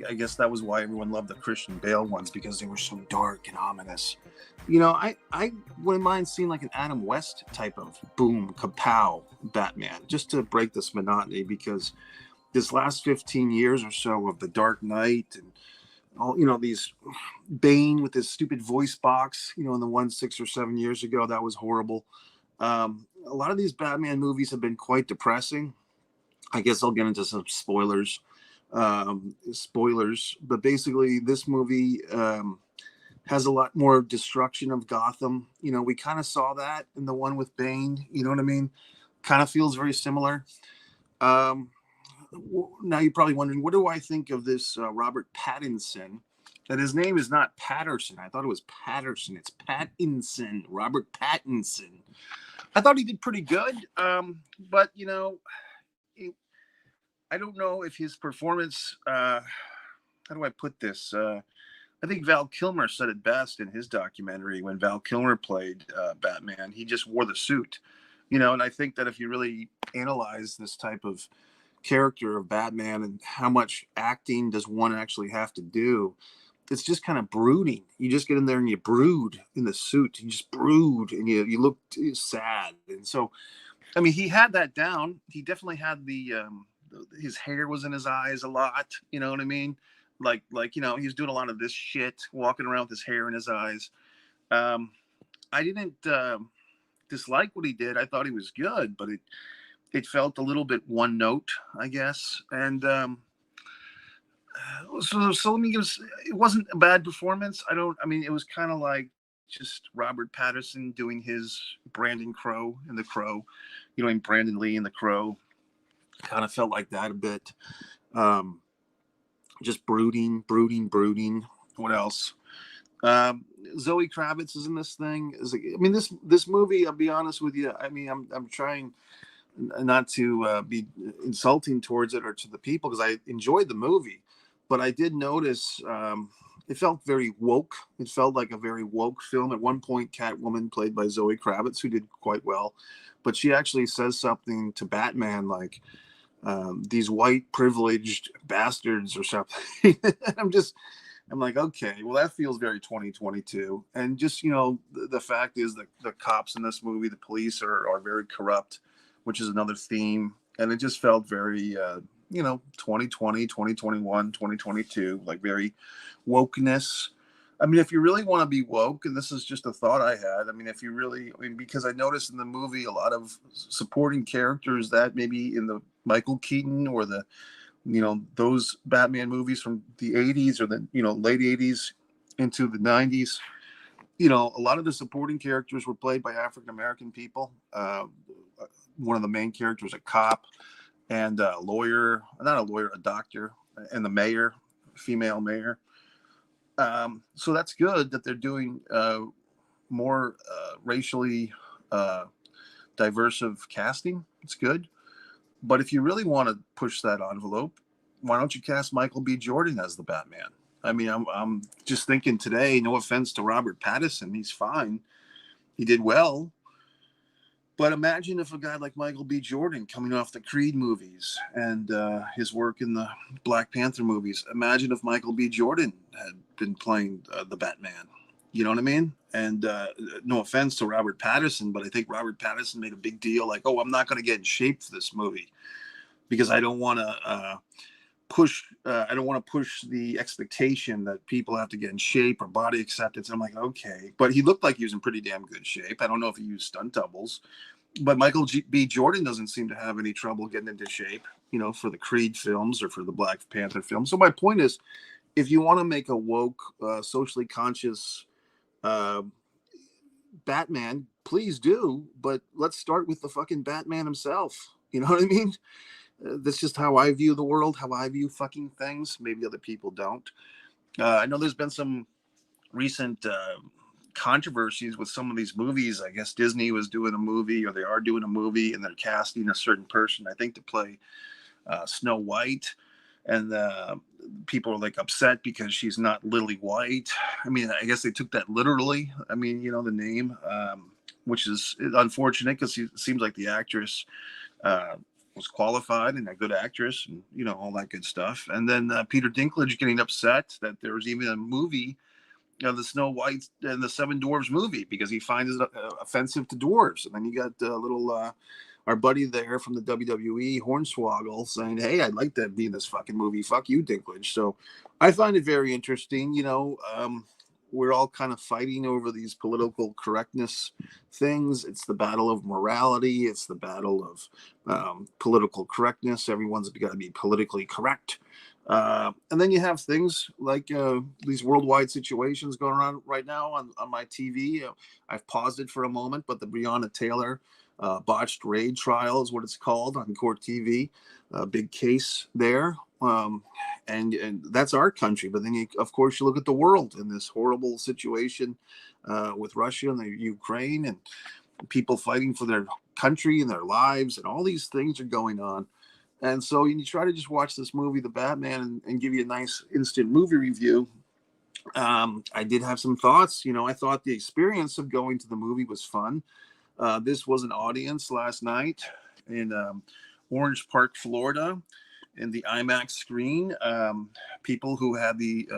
I guess that was why everyone loved the Christian Bale ones, because they were so dark and ominous. You know, I wouldn't mind seeing like an Adam West type of boom, kapow Batman, just to break this monotony, because this last 15 years or so of the Dark Knight and all, you know, these Bane with his stupid voice box, you know, in the one 6 or 7 years ago, that was horrible. A lot of these Batman movies have been quite depressing. I guess I'll get into some spoilers. But basically this movie has a lot more destruction of Gotham. You know, we kind of saw that in the one with Bane, you know what I mean? Kind of feels very similar. Now you're probably wondering, what do I think of this Robert Pattinson? That his name is not Patterson. I thought it was Patterson. It's Pattinson, Robert Pattinson. I thought he did pretty good, but you know, I don't know if his performance. How do I put this? I think Val Kilmer said it best in his documentary when Val Kilmer played Batman. He just wore the suit, you know. And I think that if you really analyze this type of character of Batman and how much acting does one actually have to do, it's just kind of brooding. You just get in there and you brood in the suit. You just brood and you look sad. And so, I mean, he had that down. He definitely had his hair was in his eyes a lot. You know what I mean? Like, you know, he's doing a lot of this shit, walking around with his hair in his eyes. I didn't dislike what he did. I thought he was good, but it felt a little bit one note, I guess. And so let me give us, it wasn't a bad performance. I mean, it was kind of like just Robert Pattinson doing his Brandon Crow in The Crow, you know, and Brandon Lee in The Crow. Kind of felt like that a bit. Just brooding. What else? Zoe Kravitz is in this thing. I mean, this movie, I'll be honest with you, I mean, I'm trying not to be insulting towards it or to the people, because I enjoyed the movie, but I did notice it felt very woke. It felt like a very woke film. At one point, Catwoman, played by Zoe Kravitz, who did quite well, but she actually says something to Batman like, these white privileged bastards or something. I'm like, okay, well, that feels very 2022. And just, you know, the fact is that the cops in this movie, the police are very corrupt, which is another theme. And it just felt very, you know, 2020, 2021, 2022, like very wokeness. I mean, if you really want to be woke, and this is just a thought I had, I mean, because I noticed in the movie a lot of supporting characters that maybe in the Michael Keaton or the, you know, those Batman movies from the 80s or the, you know, late 80s into the 90s, you know, a lot of the supporting characters were played by African-American people. One of the main characters, a cop, and a lawyer, not a lawyer, a doctor, and the mayor, female mayor. So that's good that they're doing more racially diverse of casting. It's good. But if you really want to push that envelope, why don't you cast Michael B. Jordan as the Batman? I mean, I'm just thinking today, no offense to Robert Pattinson, he's fine. He did well. But imagine if a guy like Michael B. Jordan, coming off the Creed movies and his work in the Black Panther movies, imagine if Michael B. Jordan had been playing the Batman. You know what I mean? And no offense to Robert Pattinson, but I think Robert Pattinson made a big deal like, oh, I'm not going to get in shape for this movie because I don't want to push the expectation that people have to get in shape or body acceptance. And I'm like, okay. But he looked like he was in pretty damn good shape. I don't know if he used stunt doubles. But Michael B. Jordan doesn't seem to have any trouble getting into shape, you know, for the Creed films or for the Black Panther films. So my point is, if you want to make a woke, socially conscious Batman, please do. But let's start with the fucking Batman himself. You know what I mean? That's just how I view the world, how I view fucking things. Maybe other people don't. I know there's been some recent controversies with some of these movies. I guess Disney was doing a movie, or they are doing a movie, and they're casting a certain person, I think, to play Snow White. And people are like upset because she's not Lily White. I mean, I guess they took that literally. I mean, you know, the name, which is unfortunate because it seems like the actress was qualified and a good actress, and all that good stuff. And then Peter Dinklage getting upset that there was even a movie, the Snow White and the Seven Dwarfs movie, because he finds it offensive to dwarves. And then you got our buddy there from the WWE, Hornswoggle, saying, "Hey, I'd like to be in this fucking movie. Fuck you, Dinklage." So I find it very interesting. We're all kind of fighting over these political correctness things. It's the battle of morality. It's the battle of political correctness. Everyone's got to be politically correct. And then you have things like these worldwide situations going on right now on my TV. I've paused it for a moment, but the Breonna Taylor botched raid trial is what it's called on Court TV. Big case there. And that's our country. But then, of course, you look at the world in this horrible situation with Russia and the Ukraine, and people fighting for their country and their lives, and all these things are going on. And so you try to just watch this movie, The Batman, and give you a nice instant movie review. I did have some thoughts. I thought the experience of going to the movie was fun. This was an audience last night in Orange Park, Florida, in the IMAX screen. People who had the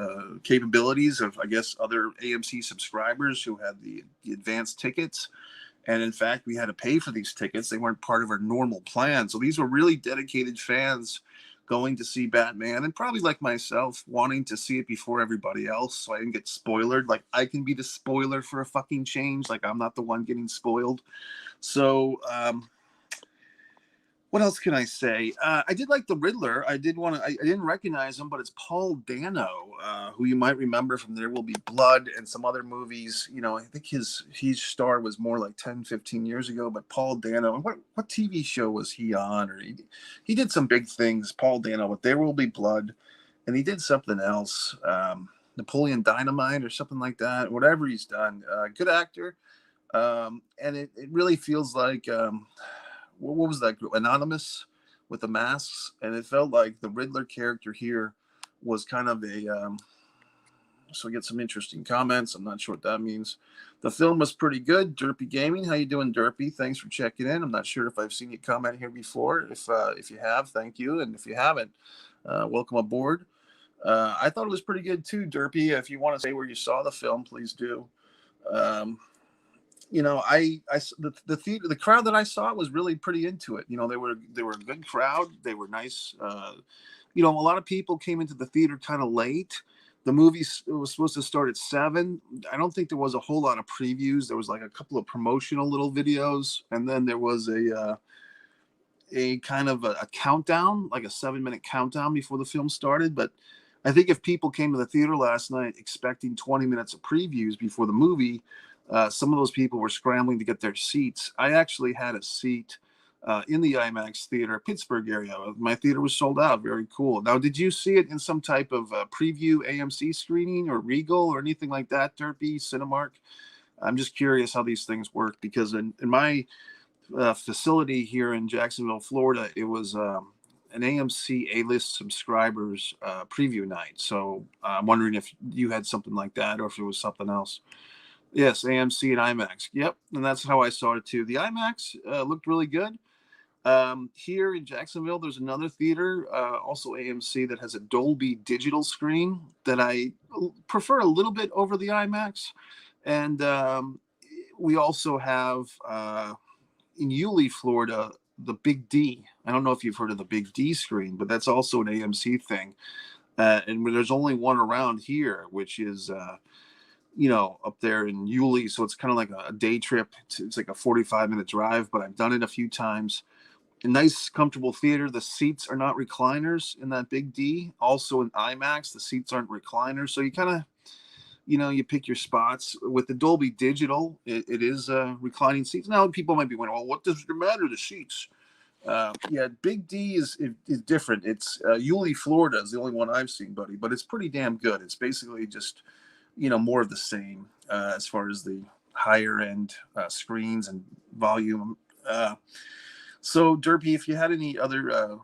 capabilities of, I guess, other AMC subscribers who had the advanced tickets. And in fact, we had to pay for these tickets. They weren't part of our normal plan. So these were really dedicated fans going to see Batman, and probably like myself, wanting to see it before everybody else, so I didn't get spoiled. Like, I can be the spoiler for a fucking change. Like, I'm not the one getting spoiled. So what else can I say? I did like the Riddler. I didn't recognize him, but it's Paul Dano, who you might remember from There Will Be Blood and some other movies. I think his star was more like 10, 15 years ago, but Paul Dano, what TV show was he on? Or he did some big things, Paul Dano, with There Will Be Blood, and he did something else, Napoleon Dynamite or something like that, whatever he's done. Good actor. And it really feels like... what was that group? Anonymous with the masks, and it felt like the Riddler character here was kind of a so we get some interesting comments. I'm not sure what that means. The film was pretty good. Derpy Gaming, how you doing, Derpy? Thanks for checking in. I'm not sure if I've seen you comment here before. If you have, thank you, and if you haven't, welcome aboard. I thought it was pretty good too, Derpy. If you want to say where you saw the film, please do. The theater, the crowd that I saw was really pretty into it. They were a good crowd. They were nice. A lot of people came into the theater kind of late. The movie was supposed to start at 7. I don't think there was a whole lot of previews. There was like a couple of promotional little videos, and then there was a kind of a countdown, like a 7-minute countdown before the film started. But I think if people came to the theater last night expecting 20 minutes of previews before the movie, some of those people were scrambling to get their seats. I actually had a seat in the IMAX theater, Pittsburgh area. My theater was sold out. Very cool. Now, did you see it in some type of preview AMC screening or Regal or anything like that, Derpy, Cinemark? I'm just curious how these things work, because in my facility here in Jacksonville, Florida, it was an AMC A-list subscribers preview night. So I'm wondering if you had something like that or if it was something else. Yes, AMC and IMAX. Yep, and that's how I saw it too. The IMAX looked really good. Here in Jacksonville, there's another theater, also AMC, that has a Dolby digital screen that I prefer a little bit over the IMAX. And we also have in Yulee, Florida, the Big D. I don't know if you've heard of the Big D screen, but that's also an AMC thing. And there's only one around here, which is up there in Yulee. So it's kind of like a day trip. It's like a 45-minute drive, but I've done it a few times. A nice, comfortable theater. The seats are not recliners in that Big D. Also in IMAX, the seats aren't recliners. So you kind of, you pick your spots. With the Dolby Digital, it is reclining seats. Now, people might be wondering, well, what does it matter, the seats? Big D is different. It's Yulee, Florida is the only one I've seen, buddy, but it's pretty damn good. It's basically just, more of the same as far as the higher end screens and volume. So, Derpy, if you had any other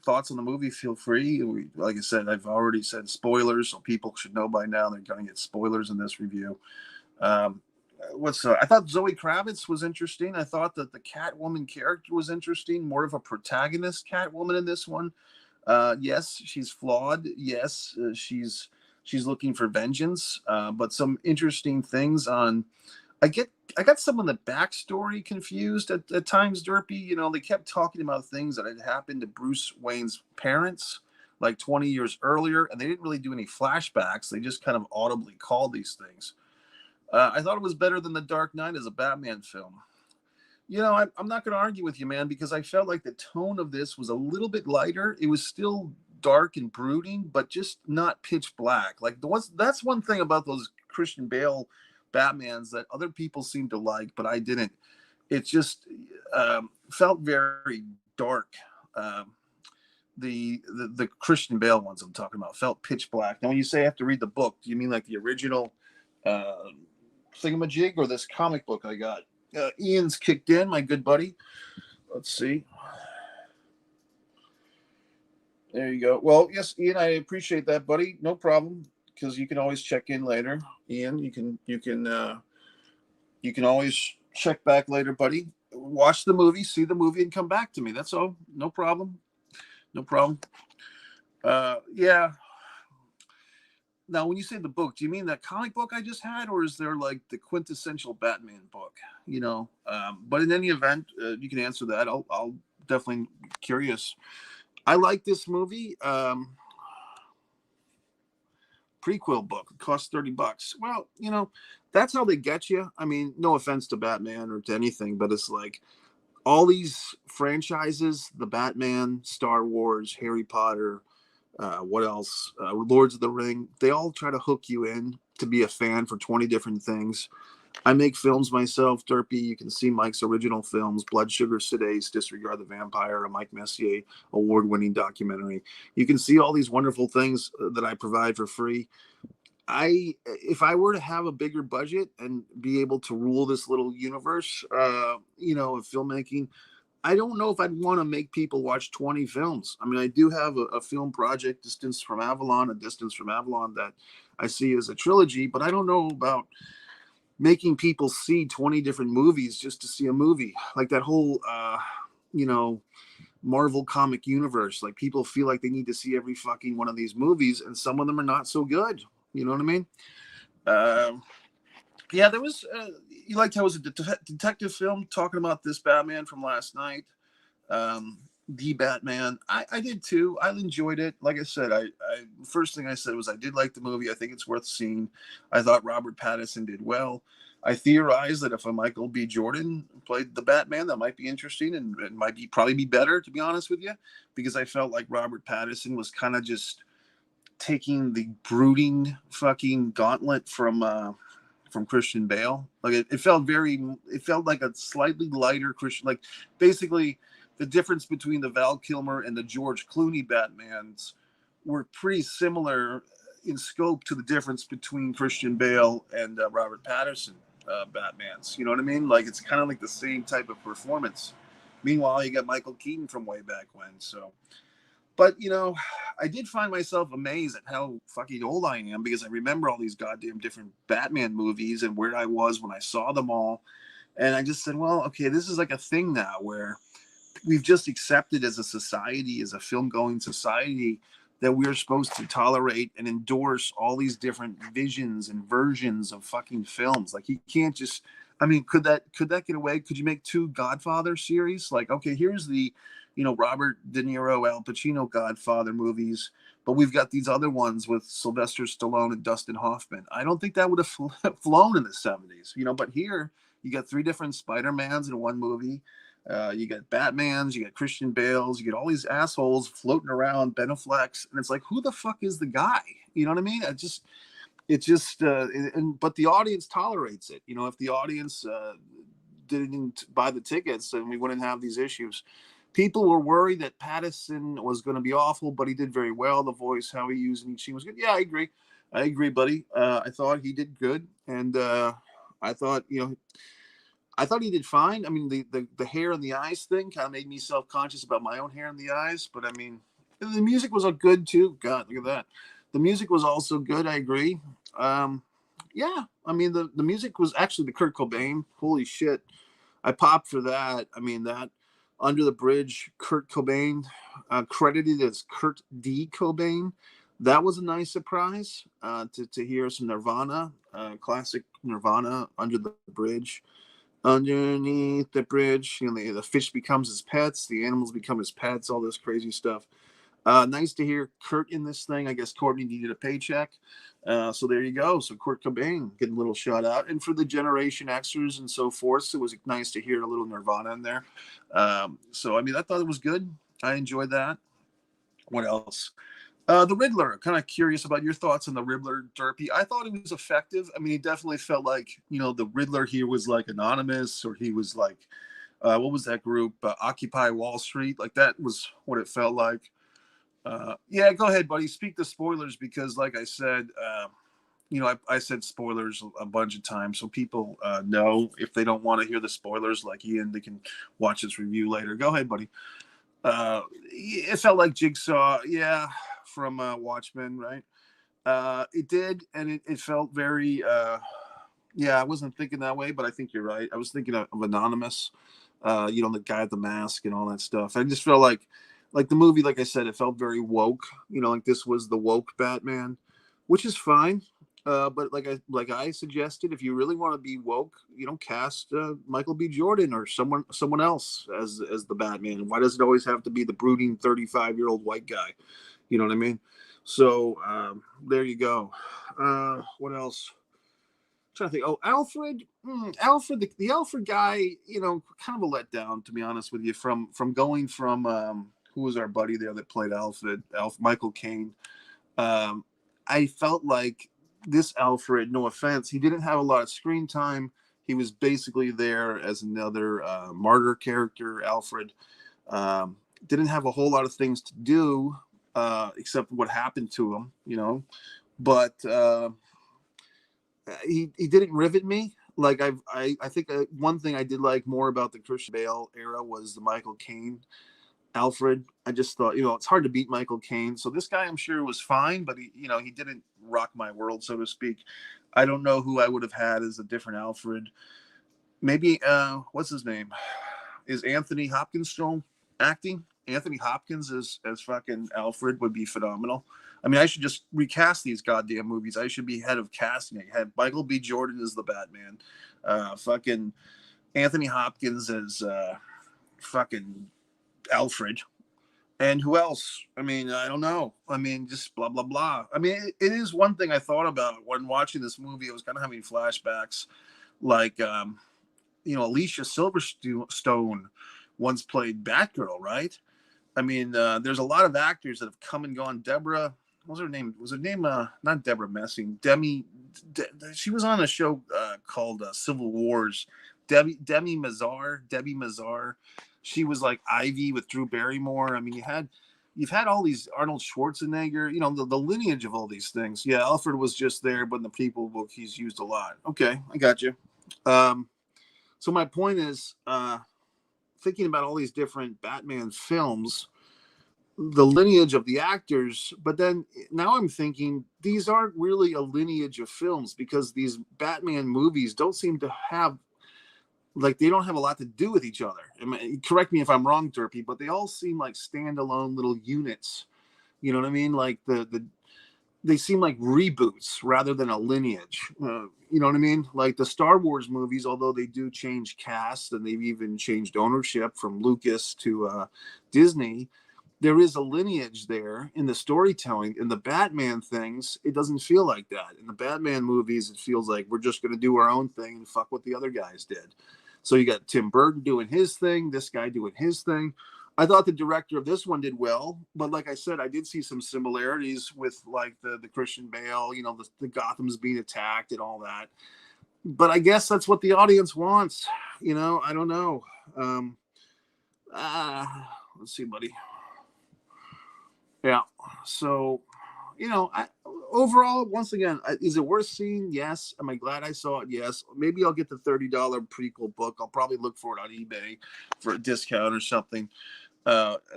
thoughts on the movie, feel free. Like I said, I've already said spoilers, so people should know by now they're going to get spoilers in this review. I thought Zoe Kravitz was interesting. I thought that the Catwoman character was interesting, more of a protagonist Catwoman in this one. Yes, she's flawed. Yes, she's looking for vengeance. But some interesting things on. I get I got some of the backstory confused at times, Derpy. You know, they kept talking about things that had happened to Bruce Wayne's parents like 20 years earlier, and they didn't really do any flashbacks. They just kind of audibly called these things. I thought it was better than The Dark Knight as a Batman film. You know, I'm not going to argue with you, man, because I felt like the tone of this was a little bit lighter. It was still dark and brooding, but just not pitch black. Like that's one thing about those Christian Bale Batmans that other people seem to like, but I didn't. It just felt very dark. The Christian Bale ones I'm talking about felt pitch black. Now, when you say I have to read the book, do you mean like the original thingamajig or this comic book I got? Ian's kicked in, my good buddy. Let's see. There you go. Well, yes, Ian, I appreciate that, buddy. No problem, because you can always check in later. Ian, you can always check back later, buddy. Watch the movie, see the movie, and come back to me. That's all. No problem. No problem. Yeah. Now, when you say the book, do you mean that comic book I just had, or is there like the quintessential Batman book? You know, but in any event, you can answer that. I'll definitely curious. I like this movie. Prequel book. It costs $30. Well, you know, that's how they get you. I mean, no offense to Batman or to anything, but it's like all these franchises: the Batman, Star Wars, Harry Potter. What else? Lords of the Ring. They all try to hook you in to be a fan for 20 different things. I make films myself, Derpy. You can see Mike's original films: Blood Sugar Sedace, Disregard the Vampire, a Mike Messier award-winning documentary. You can see all these wonderful things that I provide for free. If I were to have a bigger budget and be able to rule this little universe, you know, of filmmaking, I don't know if I'd want to make people watch 20 films. I mean, I do have a film project, a Distance from Avalon, that I see as a trilogy, but I don't know about making people see 20 different movies just to see a movie. Like that whole, you know, Marvel comic universe. Like people feel like they need to see every fucking one of these movies, and some of them are not so good. You know what I mean? Yeah, there was. You liked how it was a detective film talking about this Batman from last night. The Batman. I did too. I enjoyed it. Like I said, I first thing I said was I did like the movie. I think it's worth seeing. I thought Robert Pattinson did well. I theorized that if a Michael B. Jordan played the Batman, that might be interesting and it might probably be better, to be honest with you, because I felt like Robert Pattinson was kind of just taking the brooding fucking gauntlet from Christian Bale. Like it felt like a slightly lighter Christian, like basically the difference between the Val Kilmer and the George Clooney Batmans were pretty similar in scope to the difference between Christian Bale and Robert Pattinson Batmans. You know what I mean? Like it's kind of like the same type of performance. Meanwhile, you got Michael Keaton from way back when. So, but you know, I did find myself amazed at how fucking old I am, because I remember all these goddamn different Batman movies and where I was when I saw them all. And I just said, well, okay, this is like a thing now where we've just accepted as a society, as a film going society, that we're supposed to tolerate and endorse all these different visions and versions of fucking films. Like you can't just, I mean, could that get away? Could you make 2 Godfather series? Like, okay, here's the, you know, Robert De Niro, Al Pacino Godfather movies, but we've got these other ones with Sylvester Stallone and Dustin Hoffman. I don't think that would have flown in the 70s, you know, but here you got 3 different Spider-Mans in one movie. You got Batmans, you got Christian Bales, you get all these assholes floating around, Ben Affleck's, and it's like, who the fuck is the guy? You know what I mean? But the audience tolerates it. You know, if the audience didn't buy the tickets, then we wouldn't have these issues. People were worried that Pattinson was going to be awful, but he did very well. The voice, how he used each scene was good. Yeah, I agree, buddy. I thought he did good, and I thought, you know, I thought he did fine. I mean, the hair and the eyes thing kind of made me self-conscious about my own hair and the eyes. But I mean, the music was good too. God, look at that. The music was also good. I agree. Yeah, I mean the music was actually the Kurt Cobain. Holy shit, I popped for that. I mean that Under the Bridge, Kurt Cobain, credited as Kurt D. Cobain. That was a nice surprise to hear some Nirvana, classic Nirvana, Under the Bridge. Underneath the bridge, you know, the fish becomes his pets, the animals become his pets, all this crazy stuff. Nice to hear Kurt in this thing. I guess Courtney needed a paycheck. So there you go. So Kurt Cobain getting a little shout out. And for the Generation Xers and so forth, it was nice to hear a little Nirvana in there. So, I mean, I thought it was good. I enjoyed that. What else? The Riddler. Kind of curious about your thoughts on the Riddler, Derpy. I thought it was effective. I mean, he definitely felt like, you know, the Riddler here was like anonymous, or he was like, what was that group? Occupy Wall Street. Like that was what it felt like. Yeah, go ahead, buddy. Speak the spoilers because, like I said, you know, I said spoilers a bunch of times, so people know if they don't want to hear the spoilers, like Ian, they can watch this review later. Go ahead, buddy. It felt like Jigsaw, yeah, from Watchmen, right? It did, and it felt very, yeah, I wasn't thinking that way, but I think you're right. I was thinking of Anonymous, you know, the guy with the mask and all that stuff. I just felt like the movie, like I said, it felt very woke, you know, like this was the woke Batman, which is fine. But like I suggested, if you really want to be woke, you know, cast Michael B. Jordan or someone else as the Batman. Why does it always have to be the brooding 35-year-old white guy? You know what I mean? So there you go. What else? I'm trying to think. Oh, Alfred. Alfred, the Alfred guy. You know, kind of a letdown, to be honest with you. From going from who was our buddy there that played Alfred? Michael Caine. I felt like this Alfred, no offense, he didn't have a lot of screen time. He was basically there as another martyr character, Alfred. Didn't have a whole lot of things to do except what happened to him, you know. But he didn't rivet me. Like I think one thing I did like more about the Christian Bale era was the Michael Caine Alfred. I just thought, you know, it's hard to beat Michael Caine. So this guy, I'm sure, was fine, but he, you know, he didn't rock my world, so to speak. I don't know who I would have had as a different Alfred. Maybe what's his name? Is Anthony Hopkins still acting? Anthony Hopkins as fucking Alfred would be phenomenal. I mean, I should just recast these goddamn movies. I should be head of casting. I had Michael B. Jordan as the Batman. Fucking Anthony Hopkins as fucking Alfred. And who else? I mean, I don't know. I mean, just blah, blah, blah. I mean, it is one thing I thought about when watching this movie. I was kind of having flashbacks. Like, you know, Alicia Silverstone once played Batgirl, right? I mean, there's a lot of actors that have come and gone. Deborah, what was her name? Was her name, not Deborah Messing, she was on a show called Civil Wars. Debbie Mazar. She was like Ivy with Drew Barrymore. I mean, you've had all these Arnold Schwarzenegger, you know, the lineage of all these things. Yeah, Alfred was just there, but in the People book, he's used a lot. Okay, I got you. So my point is, thinking about all these different Batman films, the lineage of the actors, but then now I'm thinking these aren't really a lineage of films because these Batman movies don't seem to have, like, they don't have a lot to do with each other. I mean, correct me if I'm wrong, Derpy, but they all seem like standalone little units. You know what I mean? Like they seem like reboots rather than a lineage. You know what I mean? Like the Star Wars movies, although they do change cast and they've even changed ownership from Lucas to Disney, there is a lineage there in the storytelling. In the Batman things, it doesn't feel like that. In the Batman movies, it feels like we're just going to do our own thing and fuck what the other guys did. So you got Tim Burton doing his thing, this guy doing his thing. I thought the director of this one did well, but like I said, I did see some similarities with like the Christian Bale, you know, the Gotham's being attacked and all that. But I guess that's what the audience wants. You know, I don't know. Let's see, buddy. Yeah. So, you know, overall, once again, is it worth seeing? Yes. Am I glad I saw it? Yes. Maybe I'll get the $30 prequel book. I'll probably look for it on eBay for a discount or something.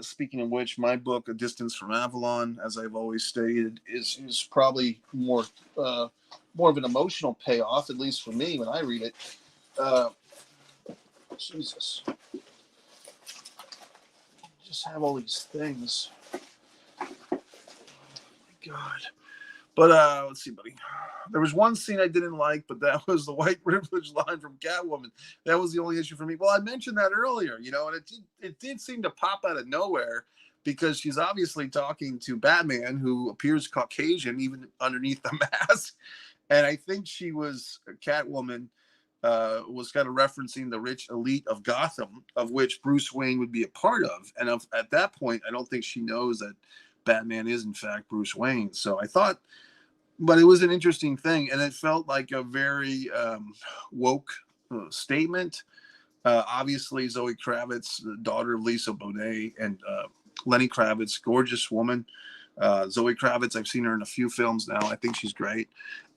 Speaking of which, my book, A Distance from Avalon, as I've always stated, is probably more more of an emotional payoff, at least for me when I read it. Jesus. Just have all these things. Oh my God. But let's see, buddy. There was one scene I didn't like, but that was the white privilege line from Catwoman. That was the only issue for me. Well, I mentioned that earlier, you know, and it did seem to pop out of nowhere because she's obviously talking to Batman, who appears Caucasian even underneath the mask. And I think she was Catwoman. Was kind of referencing the rich elite of Gotham, of which Bruce Wayne would be a part of. And at that point, I don't think she knows that Batman is, in fact, Bruce Wayne. So I thought, but it was an interesting thing. And it felt like a very woke statement. Obviously, Zoe Kravitz, the daughter of Lisa Bonet, and Lenny Kravitz, gorgeous woman. Zoe Kravitz, I've seen her in a few films now. I think she's great.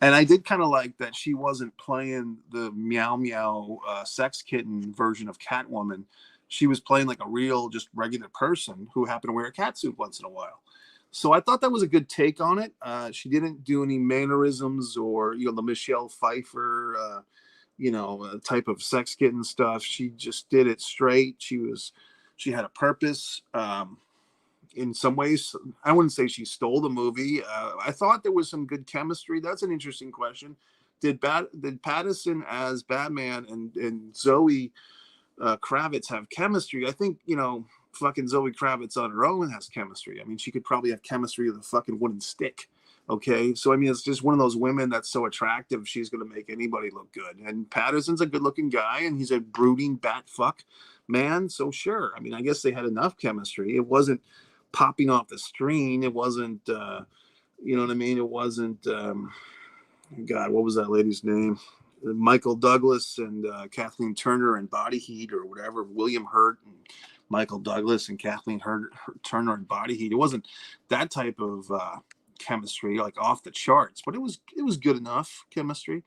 And I did kind of like that she wasn't playing the meow meow sex kitten version of Catwoman. She was playing like a real, just regular person who happened to wear a catsuit once in a while. So I thought that was a good take on it. She didn't do any mannerisms or, you know, the Michelle Pfeiffer, type of sex kitten stuff. She just did it straight. She had a purpose. In some ways, I wouldn't say she stole the movie. I thought there was some good chemistry. That's an interesting question. Did Pattinson as Batman and Zoe Kravitz have chemistry? I think, you know, fucking Zoe Kravitz on her own has chemistry. I mean, she could probably have chemistry with a fucking wooden stick. Okay, so I mean, it's just one of those women that's so attractive, she's going to make anybody look good. And Patterson's a good-looking guy, and he's a brooding bat fuck man. So sure, I mean, I guess they had enough chemistry. It wasn't popping off the screen. It wasn't, you know what I mean? It wasn't, God, what was that lady's name? Michael Douglas and Kathleen Turner and Body Heat or whatever. William Hurt and Michael Douglas and Kathleen Turner and Body Heat. It wasn't that type of chemistry, like off the charts, but it was good enough chemistry.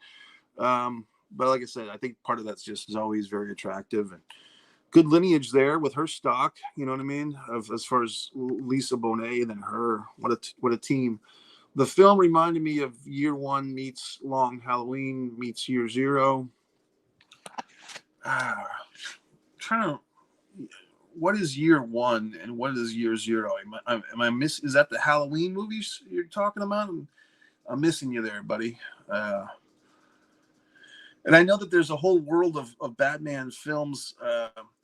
But like I said, I think part of that's just Zoe's very attractive and good lineage there with her stock, you know what I mean? As far as Lisa Bonet and then her, what a team. The film reminded me of Year One meets Long Halloween meets Year Zero. What is Year One and what is Year Zero? Am I miss? Is that the Halloween movies you're talking about? I'm missing you there, buddy. And I know that there's a whole world of Batman films,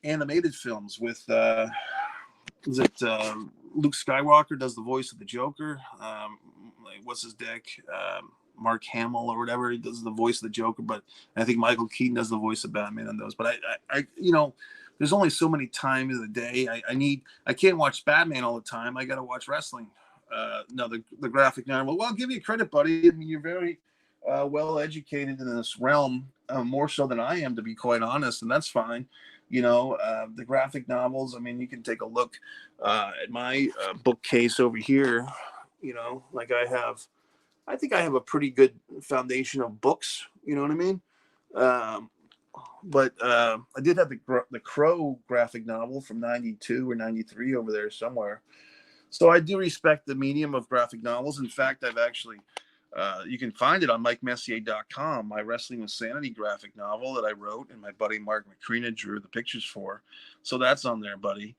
animated films with, Luke Skywalker does the voice of the Joker. What's his dick? Mark Hamill or whatever. He does the voice of the Joker. But I think Michael Keaton does the voice of Batman on those. But I you know, there's only so many times of the day. I can't watch Batman all the time. I got to watch wrestling. No, the graphic novel. Well, I'll give you credit, buddy. I mean, you're very well educated in this realm, more so than I am, to be quite honest, and that's fine. You know, the graphic novels, I mean, you can take a look at my bookcase over here. You know, like I think I have a pretty good foundation of books, you know what I mean? But I did have the Crow graphic novel from 92 or 93 over there somewhere. So I do respect the medium of graphic novels. In fact, I've actually you can find it on MikeMessier.com, my Wrestling with Sanity graphic novel that I wrote and my buddy Mark McCrena drew the pictures for. So that's on there, buddy.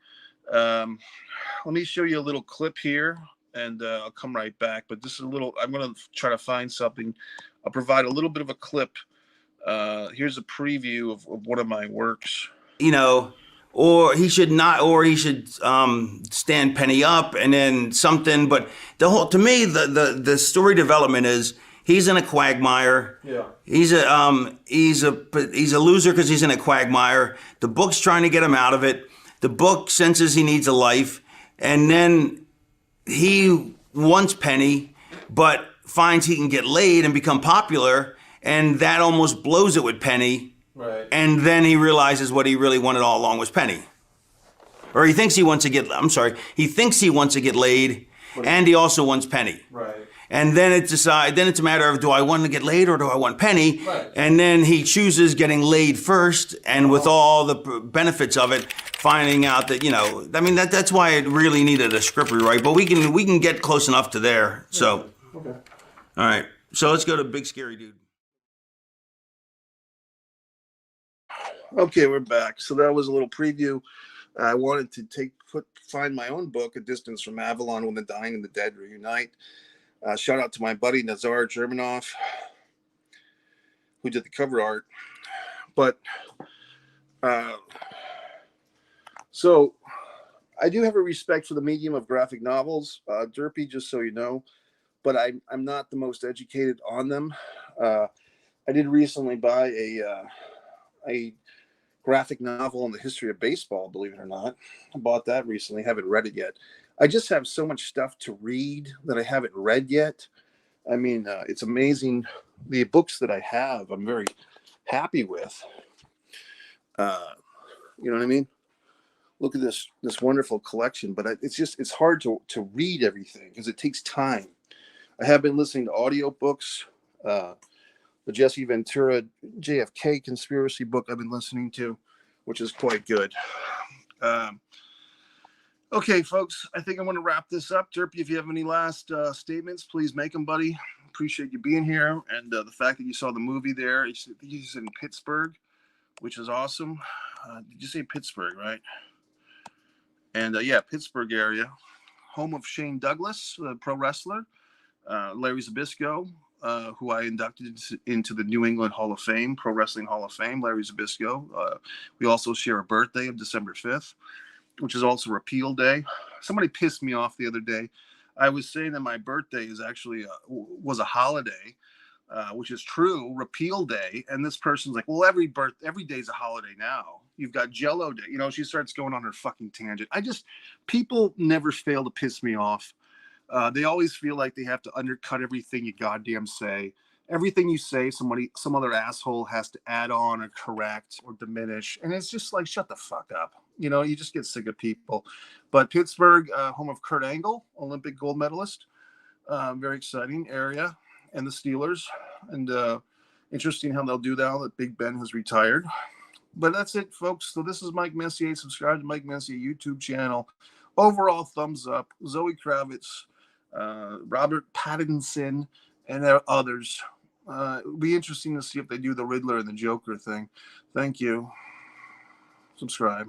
Let me show you a little clip here and I'll come right back. But this is I'm going to try to find something. I'll provide a little bit of a clip. Here's a preview of one of my works. You know, or he should stand Penny up and then something. But to me, the story development is he's in a quagmire. Yeah. He's a loser because he's in a quagmire. The book's trying to get him out of it. The book senses he needs a life, and then he wants Penny, but finds he can get laid and become popular, and that almost blows it with Penny. Right. And then he realizes what he really wanted all along was Penny. Or he thinks he wants to get laid, and he also wants Penny. Right. And then it's a matter of, do I want to get laid or do I want Penny? Right. And then he chooses getting laid first, and with all the benefits of it, finding out that, you know, I mean, that's why it really needed a script rewrite, but we can get close enough to there. So, okay. All right. So let's go to Big Scary Dude. Okay, we're back. So that was a little preview. I wanted to find my own book, A Distance from Avalon, When the Dying and the Dead Reunite. Shout out to my buddy Nazar Germanoff, who did the cover art. But so I do have a respect for the medium of graphic novels, Derpy, just so you know, but I'm not the most educated on them. I did recently buy a graphic novel on the history of baseball, believe it or not. I bought that recently, haven't read it yet. I just have so much stuff to read that I haven't read yet. I mean, it's amazing. The books that I have, I'm very happy with. You know what I mean? Look at this wonderful collection, but it's hard to read everything because it takes time. I have been listening to audiobooks. The Jesse Ventura JFK conspiracy book I've been listening to, which is quite good. Okay, folks, I think I'm going to wrap this up. Derpy, if you have any last statements, please make them, buddy. Appreciate you being here. And the fact that you saw the movie there, he's in Pittsburgh, which is awesome. Did you say Pittsburgh, right? And yeah, Pittsburgh area, home of Shane Douglas, the pro wrestler, Larry Zbyszko, who I inducted into the New England Hall of Fame, Pro Wrestling Hall of Fame, Larry Zbyszko. We also share a birthday of December 5th, which is also Repeal Day. Somebody pissed me off the other day. I was saying that my birthday is actually was a holiday, which is true, Repeal Day. And this person's like, well, every day's a holiday now. You've got Jello Day. You know, she starts going on her fucking tangent. People never fail to piss me off. They always feel like they have to undercut everything you goddamn say. Everything you say, some other asshole has to add on or correct or diminish. And it's just like, shut the fuck up. You know, you just get sick of people. But Pittsburgh, home of Kurt Angle, Olympic gold medalist. Very exciting area. And the Steelers. And interesting how they'll do that now that Big Ben has retired. But that's it, folks. So this is Mike Messier. Subscribe to Mike Messier YouTube channel. Overall, thumbs up. Zoe Kravitz, Robert Pattinson, and others. It'll be interesting to see if they do the Riddler and the Joker thing. Thank you. Subscribe.